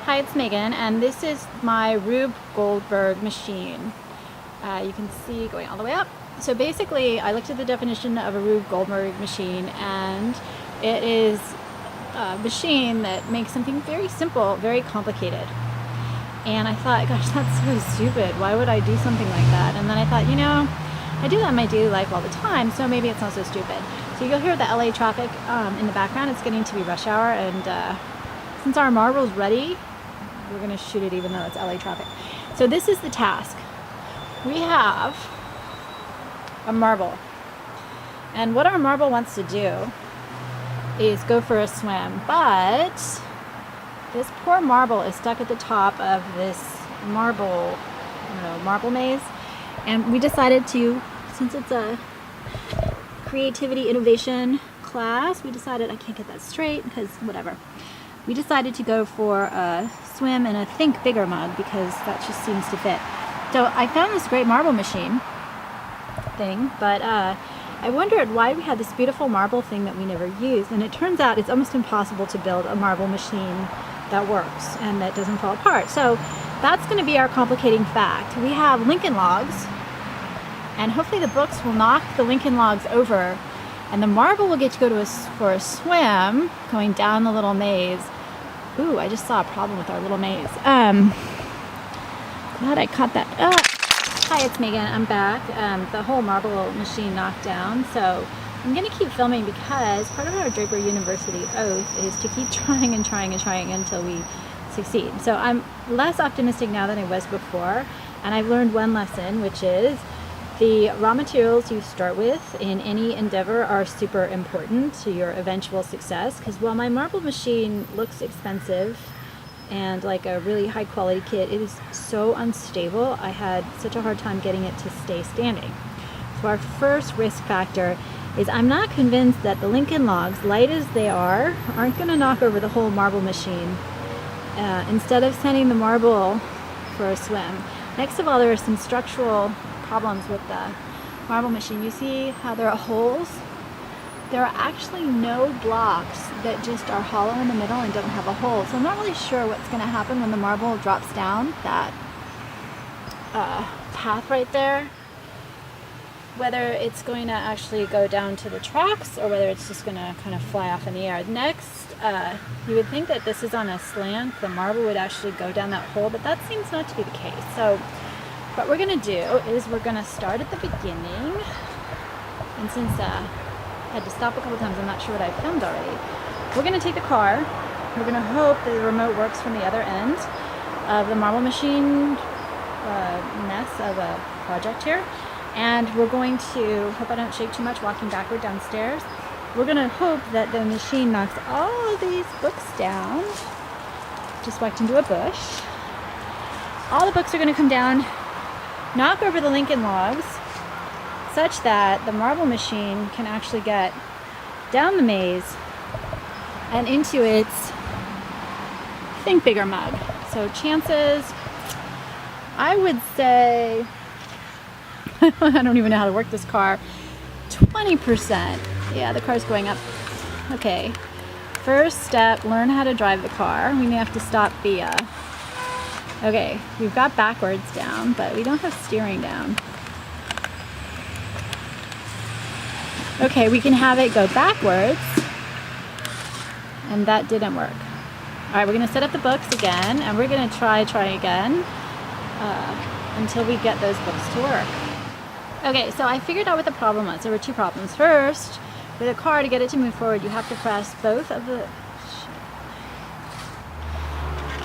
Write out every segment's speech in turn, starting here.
Hi, it's Megan, and this is my Rube Goldberg machine. You can see going all the way up. So basically, I looked at the definition of a Rube Goldberg machine, and it is a machine that makes something very simple, very complicated. And I thought, gosh, that's so stupid. Why would I do something like that? And then I thought, I do that in my daily life all the time, so maybe it's not so stupid. So you'll hear the LA traffic in the background. It's getting to be rush hour, and since our marble's ready, we're going to shoot it even though it's LA traffic. So this is the task. We have a marble, and what our marble wants to do is go for a swim, but this poor marble is stuck at the top of this marble maze, and we decided to, since it's a creativity innovation class, I can't get that straight because whatever. We decided to go for a swim in a think bigger mug because that just seems to fit. So I found this great marble machine thing, but I wondered why we had this beautiful marble thing that we never used, and it turns out it's almost impossible to build a marble machine that works and that doesn't fall apart. So that's going to be our complicating fact. We have Lincoln logs, and hopefully the books will knock the Lincoln logs over, and the marble will get to go for a swim going down the little maze. Ooh, I just saw a problem with our little maze. Glad I caught that up. Hi, it's Megan. I'm back. The whole marble machine knocked down, so I'm going to keep filming because part of our Draper University oath is to keep trying and trying and trying until we succeed. So I'm less optimistic now than I was before, and I've learned one lesson, which is the raw materials you start with in any endeavor are super important to your eventual success, because while my marble machine looks expensive and like a really high quality kit, it is so unstable. I had such a hard time getting it to stay standing. So our first risk factor is I'm not convinced that the Lincoln logs, light as they are, aren't going to knock over the whole marble machine instead of sending the marble for a swim. Next of all, there are some structural problems with the marble machine. You see how there are holes? There are actually no blocks that just are hollow in the middle and don't have a hole. So I'm not really sure what's going to happen when the marble drops down that path right there. Whether it's going to actually go down to the tracks or whether it's just going to kind of fly off in the air. Next, you would think that this is on a slant, the marble would actually go down that hole, but that seems not to be the case. So what we're going to do is we're going to start at the beginning, and since I had to stop a couple times, I'm not sure what I filmed already. We're going to take the car, we're going to hope that the remote works from the other end of the marble machine mess of a project here, and we're going to hope I don't shake too much walking backward downstairs. We're going to hope that the machine knocks all of these books down. Just walked into a bush. All the books are going to come down, knock over the Lincoln logs such that the marble machine can actually get down the maze and into its think bigger mug. So chances, I would say, I don't even know how to work this car, 20%. Yeah, the car's going up. Okay, first step, learn how to drive the car. We may have to stop the okay, we've got backwards down, but we don't have steering down. Okay, we can have it go backwards, and that didn't work. All right, we're going to set up the books again, and we're going to try again until we get those books to work. Okay, so I figured out what the problem was. There were two problems. First, with a car, to get it to move forward, you have to press both of the...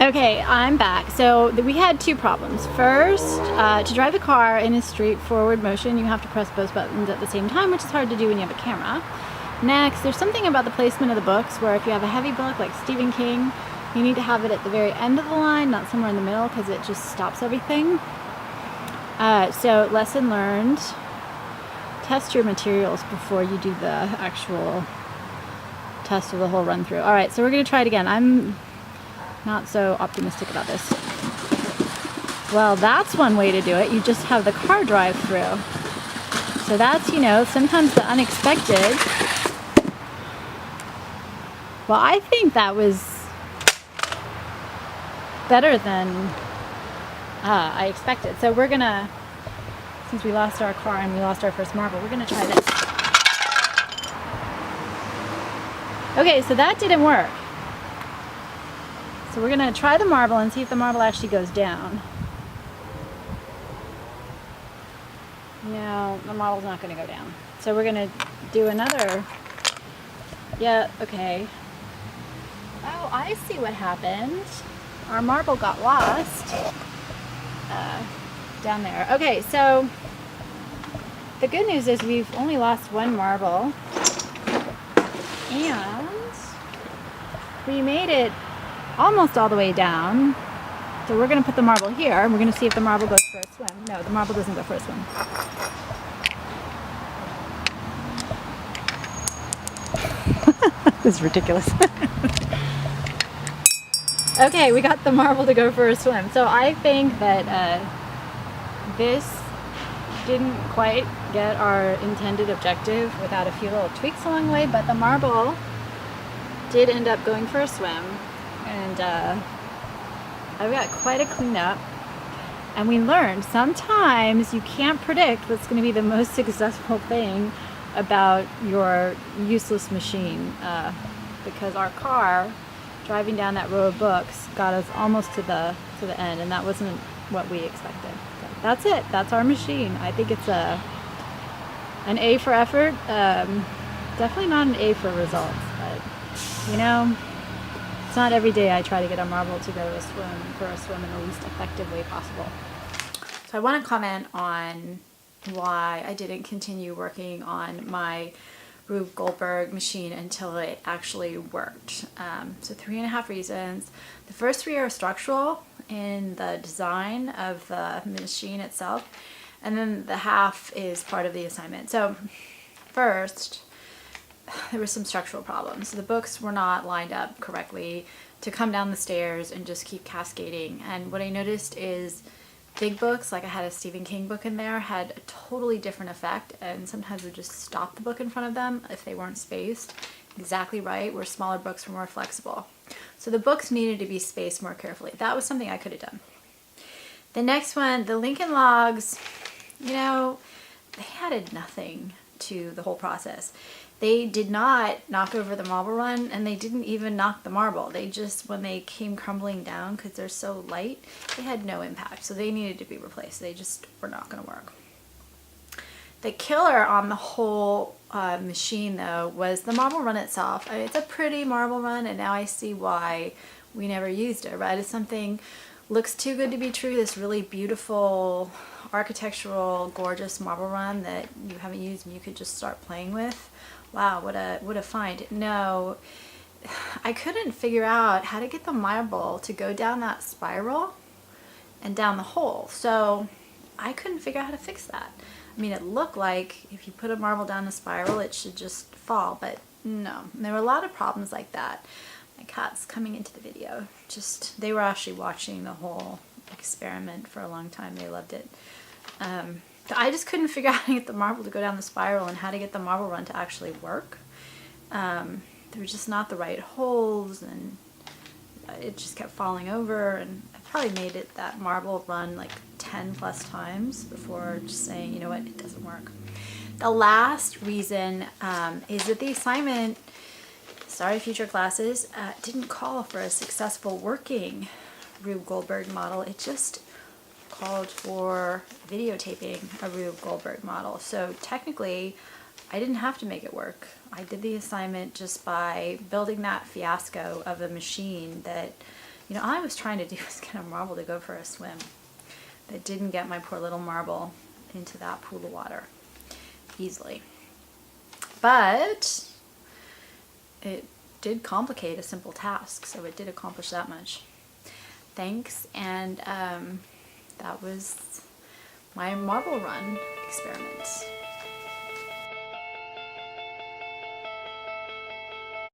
Okay, I'm back. So we had two problems. First, to drive a car in a straightforward motion, you have to press both buttons at the same time, which is hard to do when you have a camera. Next, there's something about the placement of the books where if you have a heavy book like Stephen King, you need to have it at the very end of the line, not somewhere in the middle, because it just stops everything. So lesson learned, test your materials before you do the actual test of the whole run through. All right, so we're going to try it again. I'm not so optimistic about this. Well, that's one way to do it. You just have the car drive through. So that's, sometimes the unexpected. Well, I think that was better than I expected. So we're gonna, since we lost our car and we lost our first marble, we're gonna try this. Okay, so that didn't work. So we're gonna try the marble and see if the marble actually goes down. No, the marble's not gonna go down. So we're gonna do another. Yeah, okay. Oh, I see what happened. Our marble got lost down there. Okay, so the good news is we've only lost one marble, and we made it almost all the way down. So we're gonna put the marble here, and we're gonna see if the marble goes for a swim. No, the marble doesn't go for a swim. This is ridiculous. Okay, we got the marble to go for a swim. So I think that this didn't quite get our intended objective without a few little tweaks along the way, but the marble did end up going for a swim, and I've got quite a cleanup. And we learned sometimes you can't predict what's going to be the most successful thing about your useless machine, because our car driving down that row of books got us almost to the end, and that wasn't what we expected. So that's it. That's our machine. I think it's an A for effort. Definitely not an A for results, but you know, it's not every day I try to get a marble to go for a swim in the least effective way possible. So I want to comment on why I didn't continue working on my Rube Goldberg machine until it actually worked. So 3.5 reasons. The first 3 are structural in the design of the machine itself, and then the half is part of the assignment. So first, there were some structural problems. The books were not lined up correctly to come down the stairs and just keep cascading. And what I noticed is big books, like I had a Stephen King book in there, had a totally different effect, and sometimes would just stop the book in front of them if they weren't spaced exactly right, where smaller books were more flexible. So the books needed to be spaced more carefully. That was something I could have done. The next one, the Lincoln Logs, you know, they added nothing to the whole process. They did not knock over the marble run, and they didn't even knock the marble. They just, when they came crumbling down, because they're so light, they had no impact. So they needed to be replaced. They just were not going to work. The killer on the whole machine, though, was the marble run itself. I mean, it's a pretty marble run, and now I see why we never used it, right? It's something, looks too good to be true, this really beautiful, architectural, gorgeous marble run that you haven't used and you could just start playing with. Wow, what a find. No, I couldn't figure out how to get the marble to go down that spiral and down the hole. So I couldn't figure out how to fix that. I mean, it looked like if you put a marble down a spiral, it should just fall, but no. And there were a lot of problems like that. My cat's coming into the video. Just, they were actually watching the whole experiment for a long time. They loved it. I just couldn't figure out how to get the marble to go down the spiral and how to get the marble run to actually work. There were just not the right holes, and it just kept falling over, and I probably made it that marble run like 10 plus times before just saying, you know what, it doesn't work. The last reason is that the assignment, sorry future classes, didn't call for a successful working Rube Goldberg model. It just called for videotaping a Rube Goldberg model. So technically, I didn't have to make it work. I did the assignment just by building that fiasco of a machine that, you know, all I was trying to do was get a marble to go for a swim. That didn't get my poor little marble into that pool of water easily. But it did complicate a simple task, so it did accomplish that much. Thanks, and that was my marble run experiment.